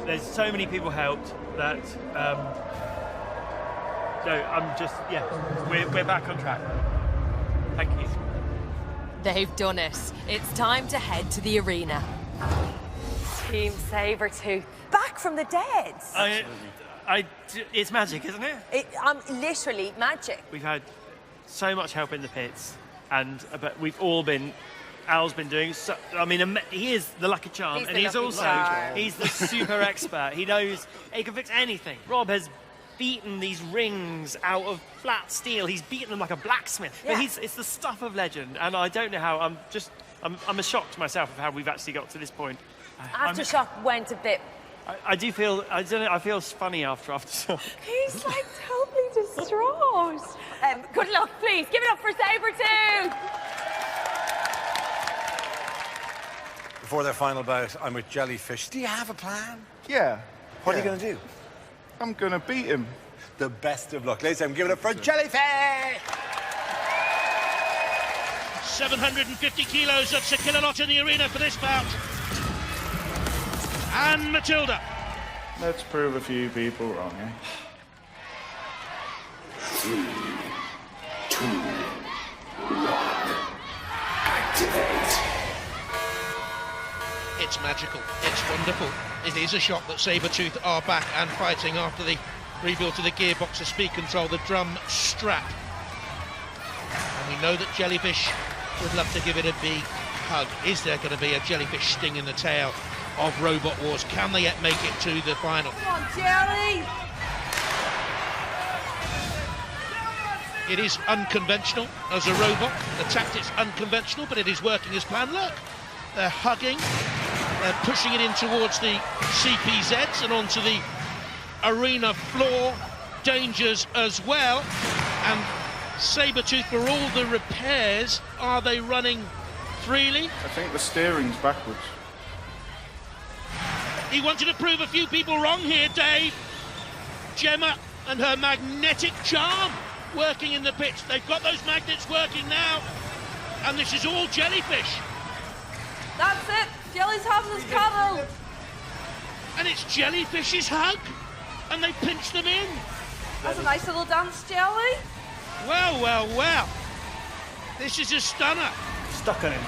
there's so many people helped that. So I'm just, yeah, we're back on track. Thank you. They've done it. It's time to head to the arena. Team Sabretooth, back from the dead. It's magic, isn't it? Literally magic. We've had so much help in the pits, and but we've all been. Al's been doing so, I mean, he is the lucky charm, and he's the super expert. He knows he can fix anything. Rob has beaten these rings out of flat steel. He's beaten them like a blacksmith. Yeah. But it's the stuff of legend, and I don't know how. I'm shocked myself of how we've actually got to this point. Aftershock went a bit. I do feel. I don't know. I feel funny after Aftershock. He's like totally distraught. Good luck, please. Give it up for Sabretooth. Before their final bout, I'm with Jellyfish. Do you have a plan? Yeah. What are you going to do? I'm going to beat him. The best of luck. Ladies and gentlemen, give it up for Jellyfish! 750 kilos, that's a kilolot in the arena for this bout. And Matilda. Let's prove a few people wrong, eh? 3, 2, 1. Activate. It's magical, it's wonderful. It is a shock that Sabretooth are back and fighting after the rebuild of the gearbox, the speed control, the drum strap. And we know that Jellyfish would love to give it a big hug. Is there going to be a Jellyfish sting in the tail of Robot Wars? Can they yet make it to the final? Come on, Jelly! It is unconventional as a robot. The tactic's unconventional, but it is working as planned. Look, they're hugging, they're pushing it in towards the CPZs and onto the arena floor. Dangers as well. And Sabretooth, for all the repairs, are they running freely? I think the steering's backwards. He wanted to prove a few people wrong here, Dave. Gemma and her magnetic charm working in the pits. They've got those magnets working now. And this is all Jellyfish. That's it. Jelly's having his cuddle. And it's Jellyfish's hug. And they pinch them in. That's a nice little dance, Jelly. Well, well, well. This is a stunner. Stuck on him.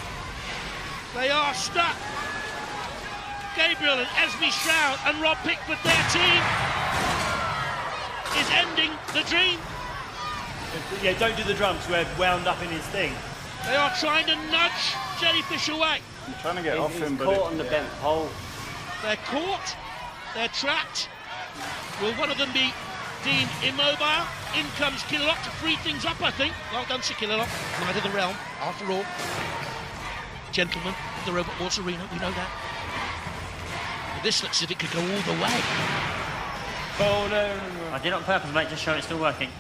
They are stuck. Gabriel and Esme Shroud and Rob Pickford, their team, is ending the dream. Yeah, don't do the drums. We're wound up in his thing. They are trying to nudge Jellyfish away. I'm trying to get off him, but caught on the bent pole. They're caught. They're trapped. Will one of them be deemed immobile? In comes Killalot to free things up, I think. Well done, Sir Killalot. Knight of the Realm, after all. Gentleman of the Robot Wars Arena, we know that. But this looks as if it could go all the way. Oh, no. I did it on purpose, mate, just show it's still working.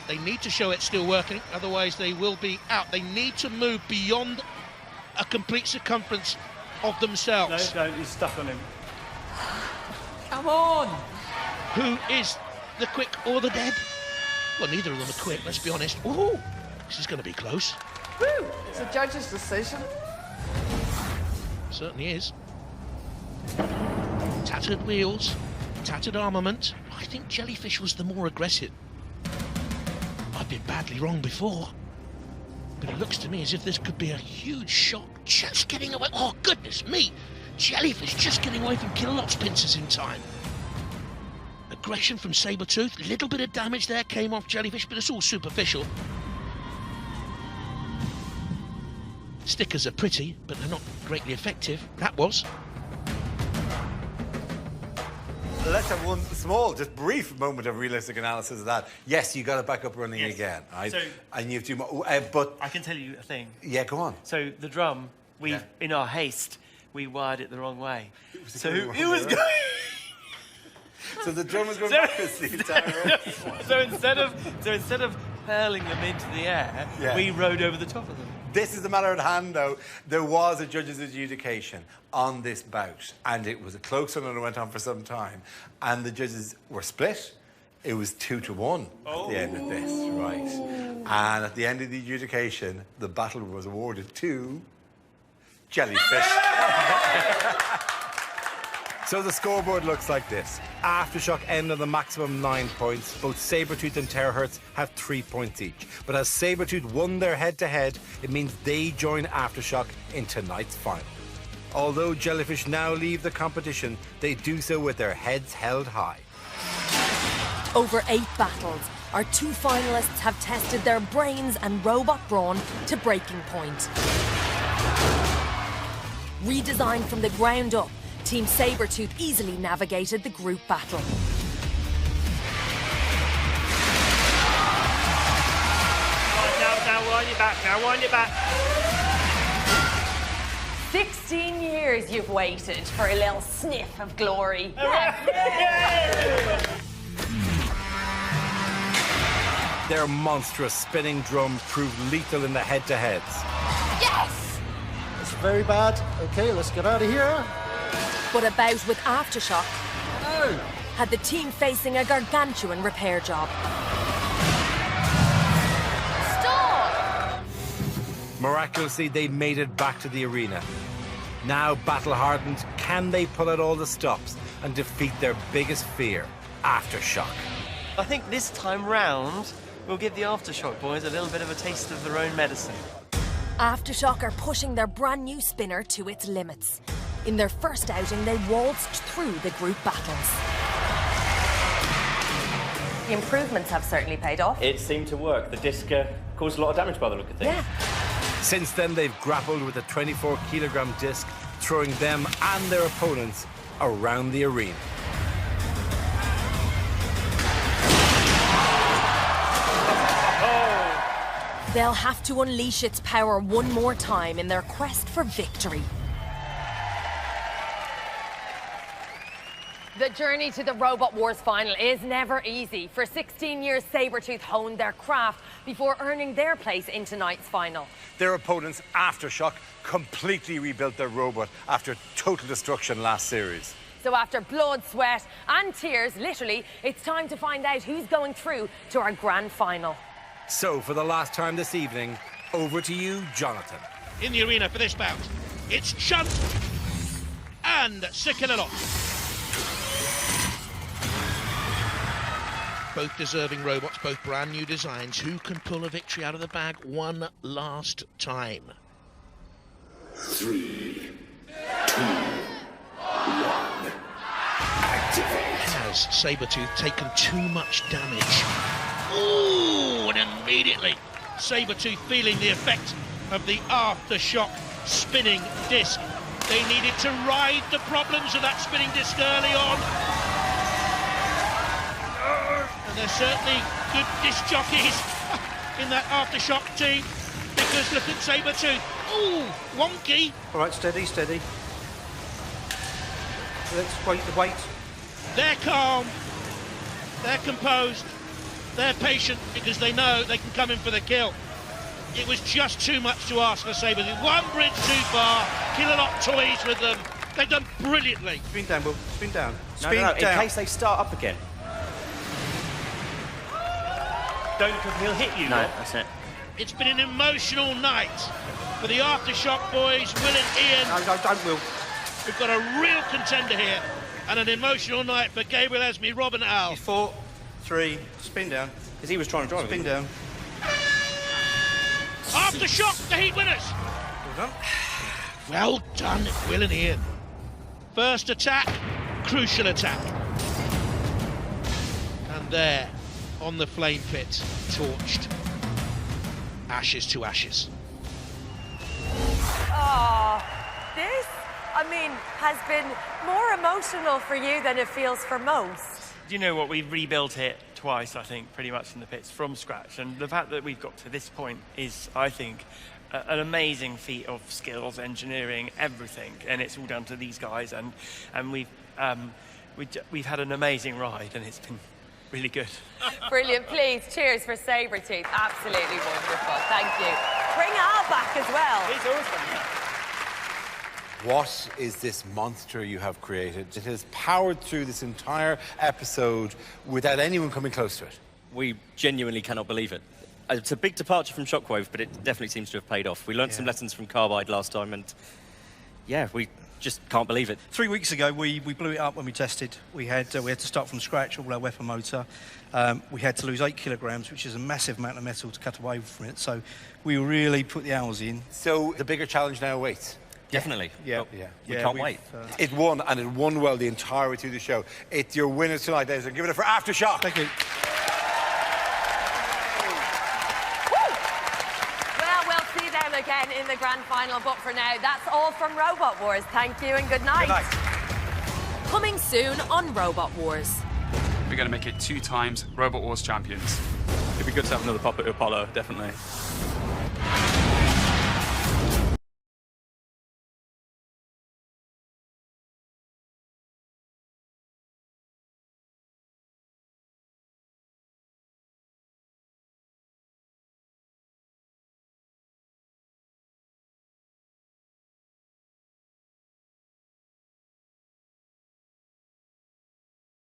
They need to show it's still working, otherwise they will be out. They need to move beyond a complete circumference of themselves. No, he's stuck on him. Come on! Who is the quick or the dead? Well, neither of them are quick, let's be honest. Ooh, this is going to be close. Woo! It's a judge's decision. Certainly is. Tattered wheels, tattered armament. I think Jellyfish was the more aggressive. I've been badly wrong before. But it looks to me as if this could be a huge shock. Just getting away. Oh, goodness me. Jellyfish just getting away from Killalot's pincers in time. Aggression from Sabretooth. A little bit of damage there came off Jellyfish, but it's all superficial. Stickers are pretty, but they're not greatly effective. That was. Let's have one small, just brief moment of realistic analysis of that. Yes, you got it back up running again, right? So, and you have to, but I can tell you a thing. Yeah, go on. So the drum, in our haste, we wired it the wrong way. So going it was wrong. going. So the drum was going backwards the entire So instead of hurling them into the air, we rode over the top of them. This is the matter at hand, though. There was a judge's adjudication on this bout, and it was a close one, and it went on for some time. And the judges were split. It was 2-1 at the end of this, right? And at the end of the adjudication, the battle was awarded to Jellyfish. So the scoreboard looks like this. Aftershock end on the maximum 9 points. Both Sabretooth and Terahertz have 3 points each. But as Sabretooth won their head-to-head, it means they join Aftershock in tonight's final. Although Jellyfish now leave the competition, they do so with their heads held high. Over 8 battles, our 2 finalists have tested their brains and robot brawn to breaking point. Redesigned from the ground up, Team Sabretooth easily navigated the group battle. Now wind it back. 16 years you've waited for a little sniff of glory. Their monstrous spinning drum proved lethal in the head-to-heads. Yes! It's very bad. Okay, let's get out of here. But a bout with Aftershock had the team facing a gargantuan repair job. Stop! Miraculously, they made it back to the arena. Now battle-hardened, can they pull out all the stops and defeat their biggest fear, Aftershock? I think this time round, we'll give the Aftershock boys a little bit of a taste of their own medicine. Aftershock are pushing their brand new spinner to its limits. In their first outing, they waltzed through the group battles. The improvements have certainly paid off. It seemed to work. The disc caused a lot of damage by the look of things. Yeah. Since then, they've grappled with a 24-kilogram disc, throwing them and their opponents around the arena. They'll have to unleash its power one more time in their quest for victory. The journey to the Robot Wars final is never easy. For 16 years, Sabretooth honed their craft before earning their place in tonight's final. Their opponents, Aftershock, completely rebuilt their robot after total destruction last series. So after blood, sweat and tears, literally, it's time to find out who's going through to our grand final. So, for the last time this evening, over to you, Jonathan. In the arena for this bout, it's Chunt and Sikinalot. Both deserving robots, both brand new designs. Who can pull a victory out of the bag one last time? 3, 2, 1. Activate. Has Sabretooth taken too much damage? Ooh, and immediately Sabretooth feeling the effect of the Aftershock spinning disc. They needed to ride the problems of that spinning disc early on. And there's certainly good disc jockeys in that Aftershock team, because look at Sabretooth. Ooh, wonky. All right, steady, steady. Let's wait. They're calm, they're composed, they're patient, because they know they can come in for the kill. It was just too much to ask for Sabretooth. One bridge too far, kill a lot of toys with them. They've done brilliantly. Spin down, Will. Spin down. No, Spin no, no, down. in case they start up again. Don't, because he'll hit you. No, Will. that's it. It's been an emotional night for the Aftershock boys, Will and Ian. No, don't, Will. We've got a real contender here, and an emotional night for Gabriel Esme, Rob and Al. 4, 3, spin down. Because he was trying to drive Spin it. down. Aftershock, the heat winners. Well done. Well done, Will and Ian. First attack, crucial attack. And there, on the flame pit, torched. Ashes to ashes. Oh, this, I mean, has been more emotional for you than it feels for most. Do you know what? We've rebuilt it twice, I think, pretty much in the pits from scratch. And the fact that we've got to this point is, I think, an amazing feat of skills, engineering, everything. And it's all down to these guys. And we've had an amazing ride, and it's been really good. Brilliant. Please, cheers for Sabretooth. Absolutely wonderful. Thank you. Bring Al back as well. He's awesome. What is this monster you have created? It has powered through this entire episode without anyone coming close to it. We genuinely cannot believe it. It's a big departure from Shockwave, but it definitely seems to have paid off. We learned some lessons from Carbide last time, and yeah, we just can't believe it. 3 weeks ago, we blew it up when we tested. We had to start from scratch, all our weapon motor. We had to lose 8 kilograms, which is a massive amount of metal to cut away from it. So we really put the hours in. So the bigger challenge now awaits. Definitely. Yeah. We can't wait. It won, and it won well the entire way through the show. It's your winners tonight, ladies and give it up for Aftershock. Thank you. Well, we'll see them again in the grand final. But for now, that's all from Robot Wars. Thank you and good night. Good night. Coming soon on Robot Wars. We're going to make it 2 times Robot Wars champions. It'd be good to have another pop at Apollo, definitely.